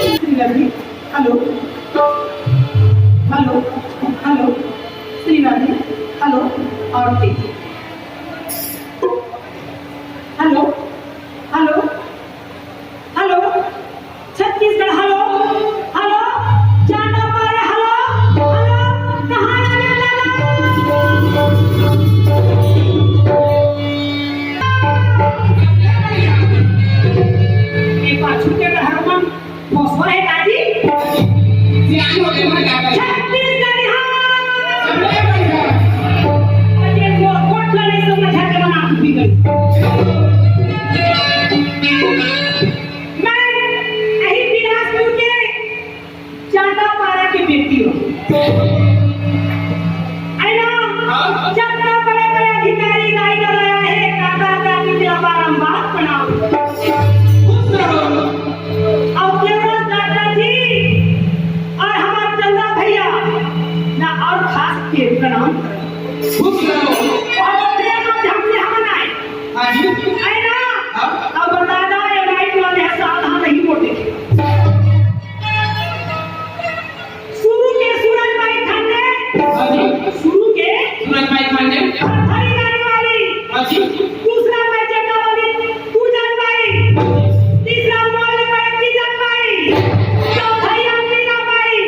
Hello hello hello श्रीवादी hello और देखिए hello hello hello Chhattisgarh hello hello जाना पारे हेलो हेलो कहाँ आने लगा एक बार छुट्टे का हरमन फौसवा है दादी छत्तीसगढ़ अजय वो कोट लड़े तो मजा के बना भी गई मैं यही बिलासपुर के चांदापारा की बेटी हूँ जब तक बड़े बड़े अधिकारी गाय लगाया है काका का पिछला बारंबार बनाओ प्रणाम खुश रहो और प्रेम और ढंग से हम आए हां जी है ना अब बताना ये राइट वाले साधा नहीं बोलते शुरू के सूरज भाई खाने हां जी शुरू के सूरज भाई खाने हरी गाड़ी वाली हां जी दूसरा मैं जगह वाली पूजन भाई तीसरा मोल में तीजन भाई चौथा अंबिका भाई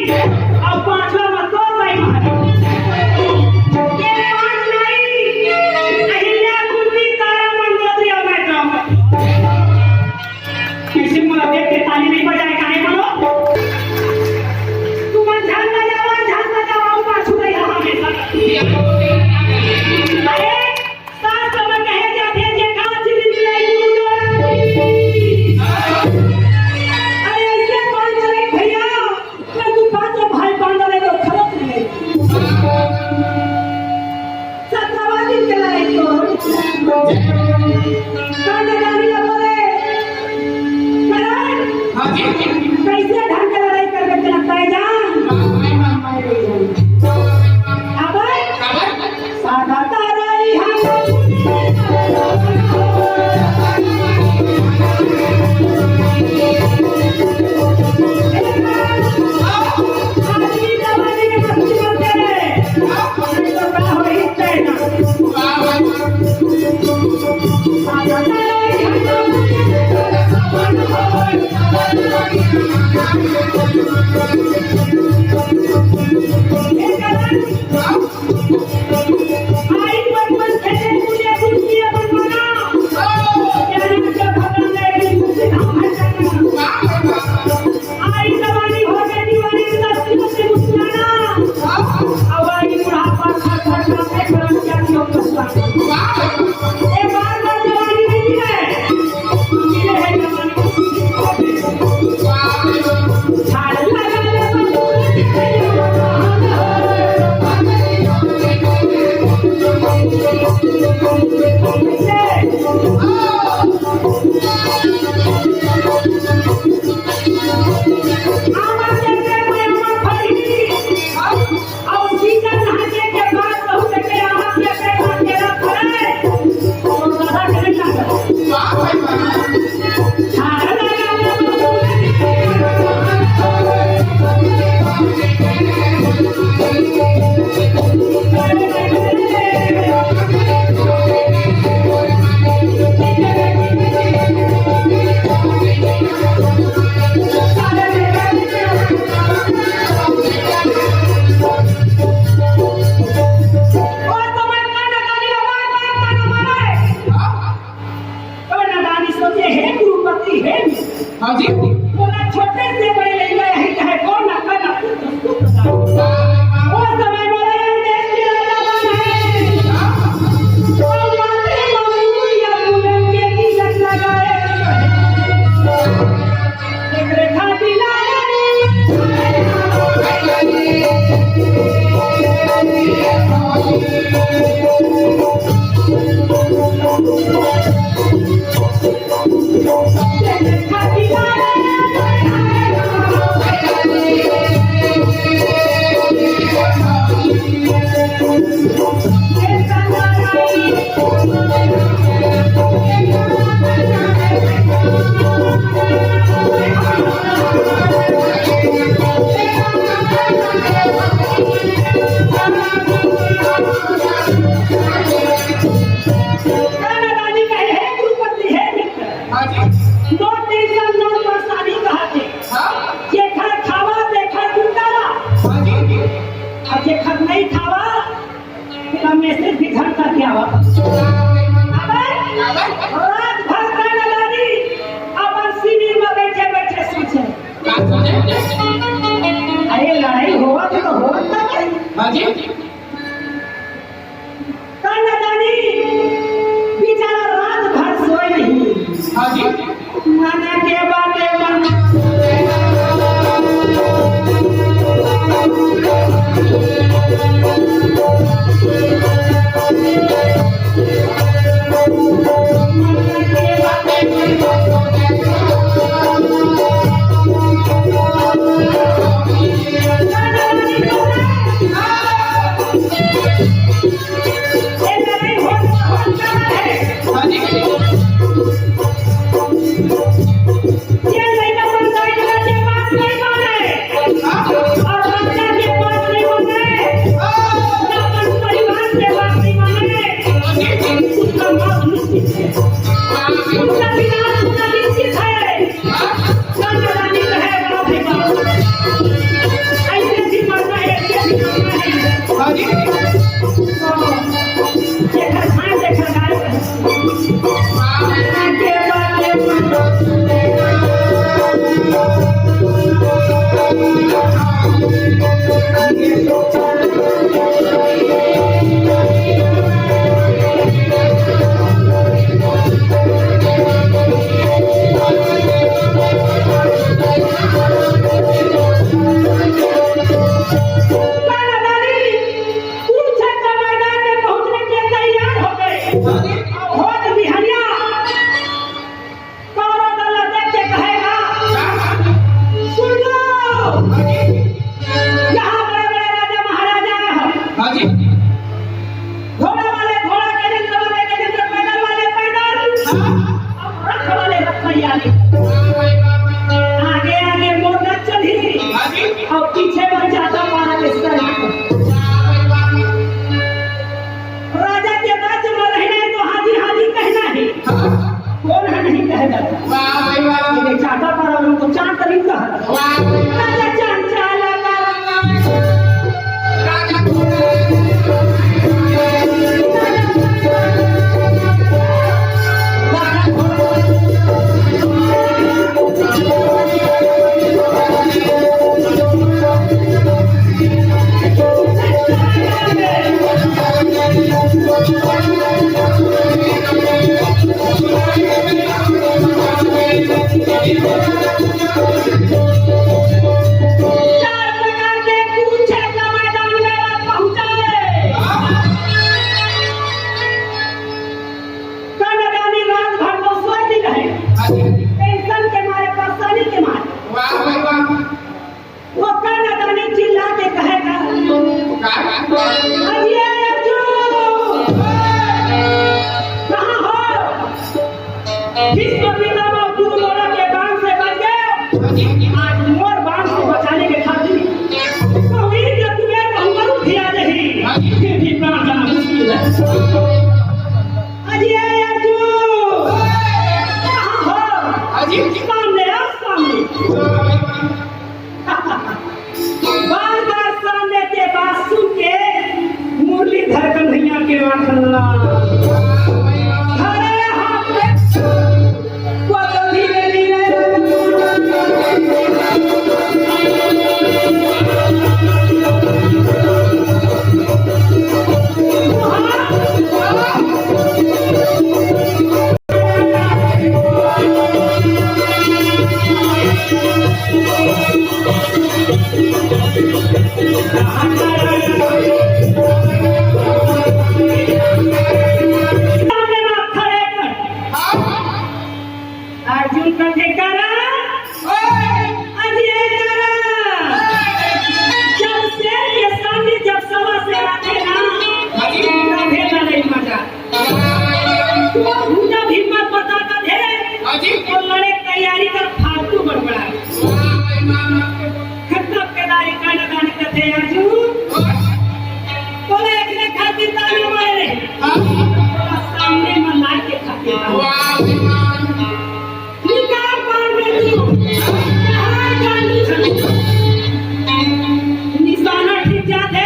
और पांचवा मतो भाई कैसे ढंग से लड़ाई करके चलता है जान साधा तारा हाँ जी बोला छोटे से बड़े ले गए ही कहे कौन ना करना वो समय बोले देश की राजा बन है तो माते मामू या बुलंद के तिलक लगाए एक रेखा दिलाए मैसेज भी घर का क्या हुआ रात भर खाना लानी अपन शिविर में बैठे बैठे सोचे अरे लड़ाई होगा तो होता है खाना लानी बेचारा रात भर सोए नहीं माना के बारे हरे हाथ में वो तो धीरे धीरे अर्जुन कंठे करा अजय करा जब शेर के सामने जब सवा से आते ना कभी नहीं मजा जब हिम्मत बता कर है तो लड़े तैयारी कर फालतू बड़बड़ा खत्म केदारी का लगाने का थे अर्जुन बोले एक ने खातिर ताली मारे सामने में ला के खातिर निशाना ठीक जाते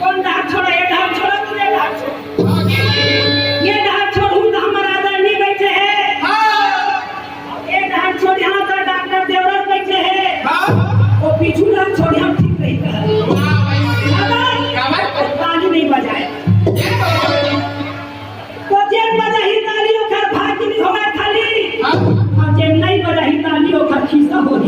कौन डाक छोड़ा ये डाक छोड़ा तूने डाक छोड़ा ये डाक छोड़ तो हमारा आदर नहीं बैठे है ये डाक छोड़ यहाँ का डॉक्टर देवराज बैठे है वो पीछू डाक छोड़ हम ठीक नहीं कर ताली नहीं बजाए तो जेब बजा ही ताली होकर भाग नहीं होगा खाली और नहीं बजा ही ताली होकर खीसा हो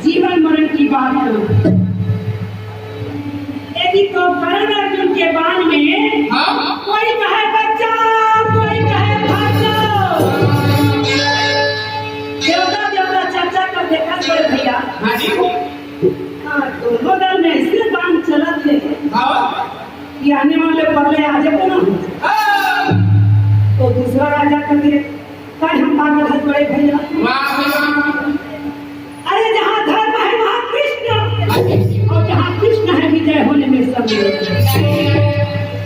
जीवन मरण की बात करो यदि तो करण अर्जुन के बाण में कोई कहे बच्चा कोई कहे भागो देवता देवता चर्चा कर देखा बड़े भैया दोनों दल में इसलिए बाण चला थे कि आने वाले पगले आ जाए ना तो दूसरा राजा कहते हम पागल है बड़े भैया अरे जहाँ धर्म है वहाँ कृष्ण और जहाँ कृष्ण है विजय होने में सब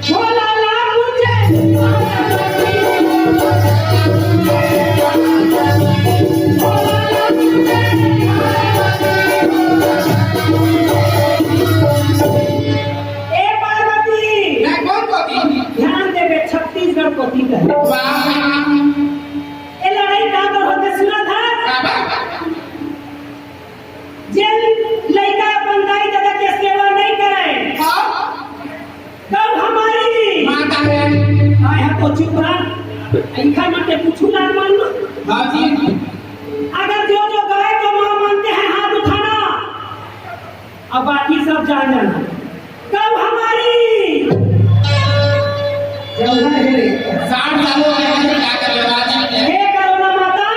बोला लाल पार्वती ध्यान देवे छत्तीसगढ़ को ये लड़ाई कहाँ पर होते सुना था जेल लड़का बंदाई दादा के सेवा नहीं करे कब हमारी माता है आया तो चुप रहा इनका मत पूछू ना मान लो अगर जो जो गए तो मां मानते हैं हाथ उठाना अब बाकी सब जान जाना कब हमारी जब है 60 सालों के क्या कर राजा हे करुणा माता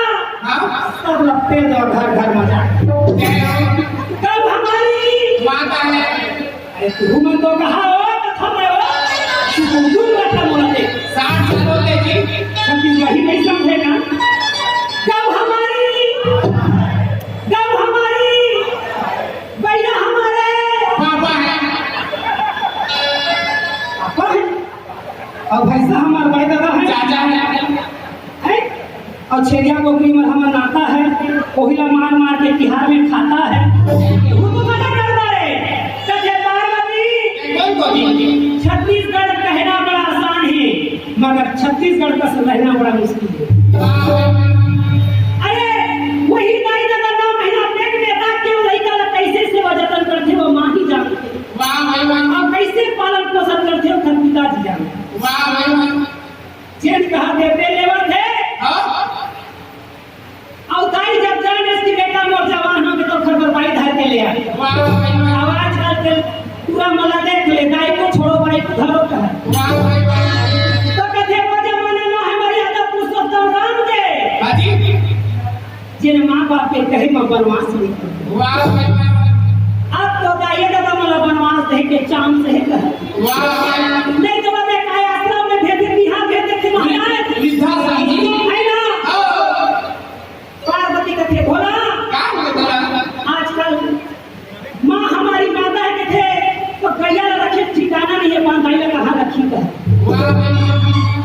सब लपटे दो घर घर मजा कब हमारी माता है अरे तू मन तो कहा हो कथा में हो तू दूर बैठा बोलते 60 सालों के जी छत्तीसगढ़ी नहीं समझेगा कब हमारी भैया हमारे पापा है पापा है और भैंसा हमार बड़े दादा है चाचा है और छेरिया बकरी में हमार नाता है कोहिला मार मार के तिहार में खाता है वो तो मना कर रहे सजे पार्वती छत्तीसगढ़ कहना बड़ा आसान है मगर छत्तीसगढ़ का रहना बड़ा मुश्किल है। अरे वही दाई दादा 9 महीना पेट में रख के लड़का ला कैसे सेवा जतन करते वो मां ही जानते वाह भाई वाह और कैसे पालन पोषण करते हो खर पिताजी जानते वाह भाई वाह चेंज कहा देते लेवल है और दाई जब जाने इसकी बेटा मोर जवान हो गए तो घर पर बाई धर के ले आए वाह भाई वाह आवाज करके पूरा मला देख ले दाई को छोड़ो बाई को धरो कहा वाह भाई वाह तो कहते वो जमाना ना है मर्यादा पुरुषोत्तम राम के हाजी जिन मां बाप के कहे में वनवास नहीं वाह भाई वाह अब तो दाई दादा मला वनवास दे के चांद से कहा वाह भाई नहीं तो मैं काय आश्रम में भेज दी हां भेज दे महाराज विद्या साजी है ना पार्वती कहते भोला क्या बोला आजकल माँ हमारी माता है थे तो गैया रखे ठिकाना नहीं है बांधाई में कहाँ रखी का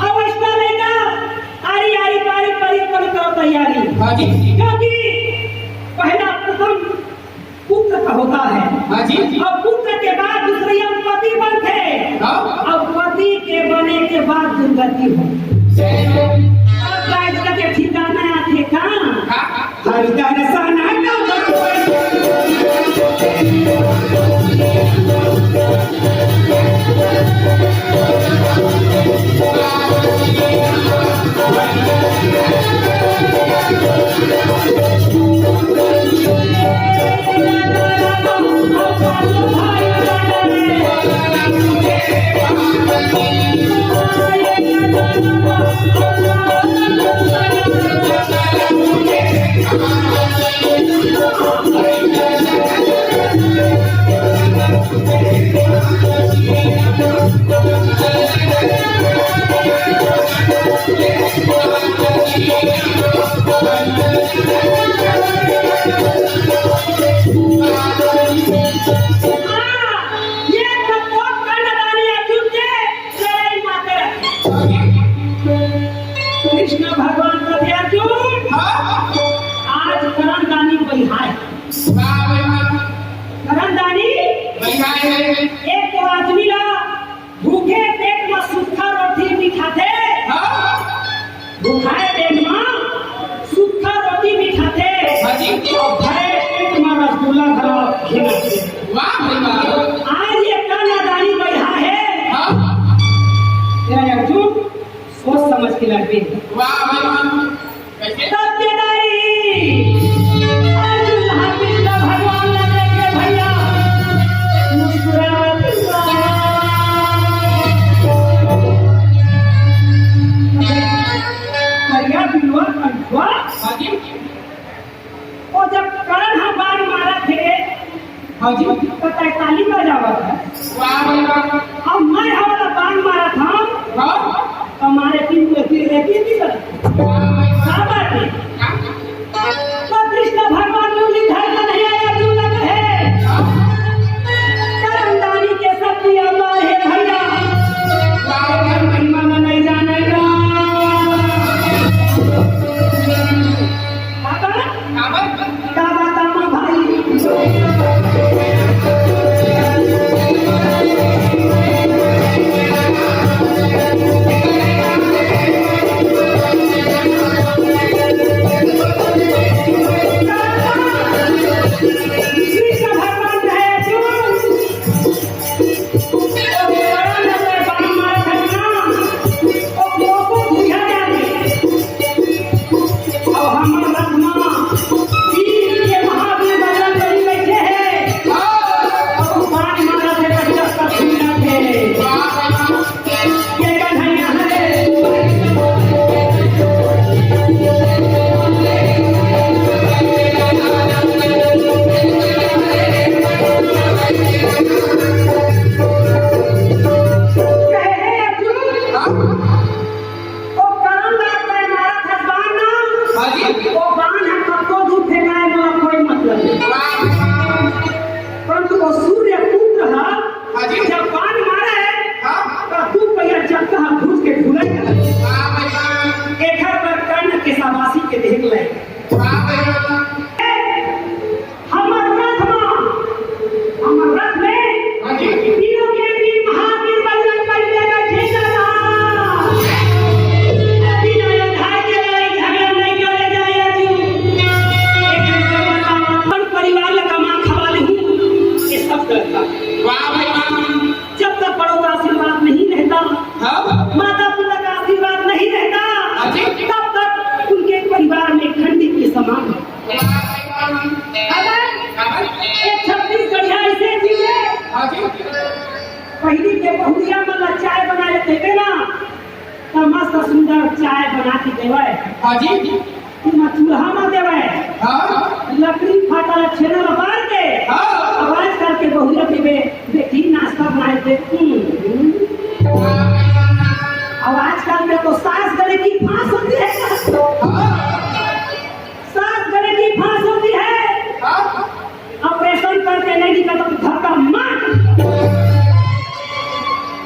अवस्था लेगा आरी आरी पारी पारी पारी करो तैयारी हाजी क्योंकि पहला प्रथम पुत्र का होता है हाजी और पुत्र के बाद दूसरे हम पति बनते और पति के बने के बाद दुर्गति हो अब गाय के ठिकाना आते कहाँ हरिदान साना कृष्ण भगवान कथे अर्जुन आज करणदानी बलिहार करणदानी एक तो आदमी ला भूखे पेट में सूखा रोटी भी खाते भूखाए पेट में सूखा रोटी भी खाते और भरे पेट में रसगुल्ला भरा खिलाते आज ये करणदानी बलिहार है तेरा अर्जुन सोच समझ के लड़के सत्यनारी अर्जुन हाफिज का भगवान लगे के भैया मुस्कुराते करिया बिलवा कंठवा और जब करण हम बाण मारा थे हाजी पता है ताली बजावा था अब मैं हमारा बाण मारा था हमारे तीन को रहती थी सर मस्त सुंदर चाय बना के देवे, हाँ जी, तुम चूल्हा में देवे, हाँ, लकड़ी फाटा छेना में बार के हाँ, आवाज करके बहुरा देवे, बेटी नाश्ता बनाए दे। आवाज करके तो सांस गले की फांस होती है, सांस गले की फांस होती है। हाँ, ऑपरेशन करके नहीं निकलता तो धक्का मार।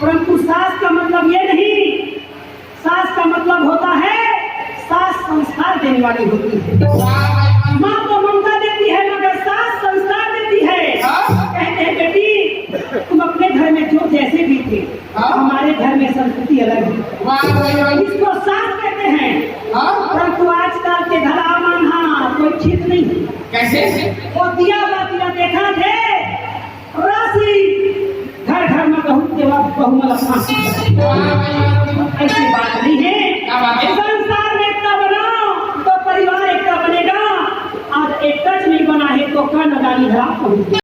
परंतु सास का मतलब ये नहीं, सास का मतलब होता है सास संस्कार देने वाली होती है। माँ तो ममता देती है मगर सास संस्कार देती है। कहते हैं बेटी तुम अपने घर में जो जैसे भी थे, हमारे घर में संस्कृति अलग है, इसको सास कहते हैं। परंतु आजकल के धरा माना कोई ठीक नहीं। कैसे? वो दिया बातिया देखा थे राशि घर घर में बहुत देवा बहुमल ऐसी बात नहीं है। क्या बात है? संसार में एकता बनाओ तो परिवार एकता बनेगा। आज एक टच नहीं बना है तो कर्ण गाली धरा